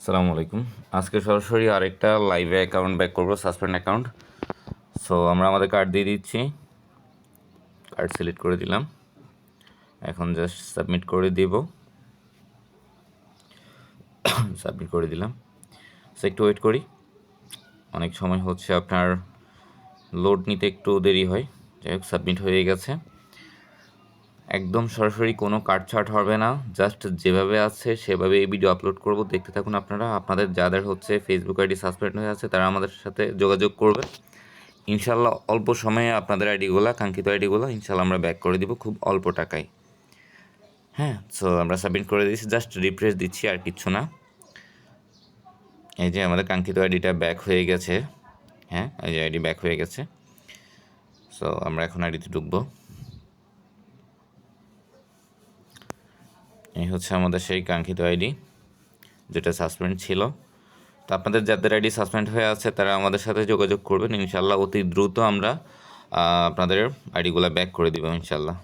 আসসালামু আলাইকুম। আজকে সরাসরি আরেকটা লাইভে অ্যাকাউন্ট ব্যাক করবো, সাসপেন্ড অ্যাকাউন্ট। সো আমরা আমাদের কার্ড দিয়ে দিচ্ছি, কার্ড সিলেক্ট করে দিলাম, এখন জাস্ট সাবমিট করে দিব, সাবমিট করে দিলাম। সো একটু ওয়েট করি, অনেক সময় হচ্ছে আপনার লোড নিতে একটু দেরি হয়। যাই হোক, সাবমিট হয়ে গেছে। একদম সরাসরি কোনো কাটছাট হবে না, জাস্ট যেভাবে আছে সেভাবে এই ভিডিও আপলোড করব, দেখতে থাকুন আপনারা। আপনাদের যাদের হচ্ছে ফেসবুক আইডি সাসপেন্ড হয়ে আছে তারা আমাদের সাথে যোগাযোগ করবে। ইনশাল্লাহ অল্প সময়ে আপনাদের আইডিগুলো, কাঙ্ক্ষিত আইডিগুলো ইনশাল্লাহ আমরা ব্যাক করে দিব খুব অল্প টাকায়। হ্যাঁ, সো আমরা সাবমিট করে দিচ্ছি, জাস্ট রিফ্রেশ দিচ্ছি, আর কিচ্ছু না। এই যে আমাদের কাঙ্ক্ষিত আইডিটা ব্যাক হয়ে গেছে। হ্যাঁ, এই যে আইডি ব্যাক হয়ে গেছে। সো আমরা এখন আইডিতে ঢুকবো। এই হচ্ছে আমাদের সেই কাঙ্ক্ষিত আইডি যেটা সাসপেন্ড ছিল। তো আপনাদের যাদের আইডি সাসপেন্ড হয়ে আছে তারা আমাদের সাথে যোগাযোগ করবেন, ইনশাল্লাহ অতি দ্রুত আমরা আপনাদের আইডিগুলো ব্যাক করে দিব ইনশাল্লাহ।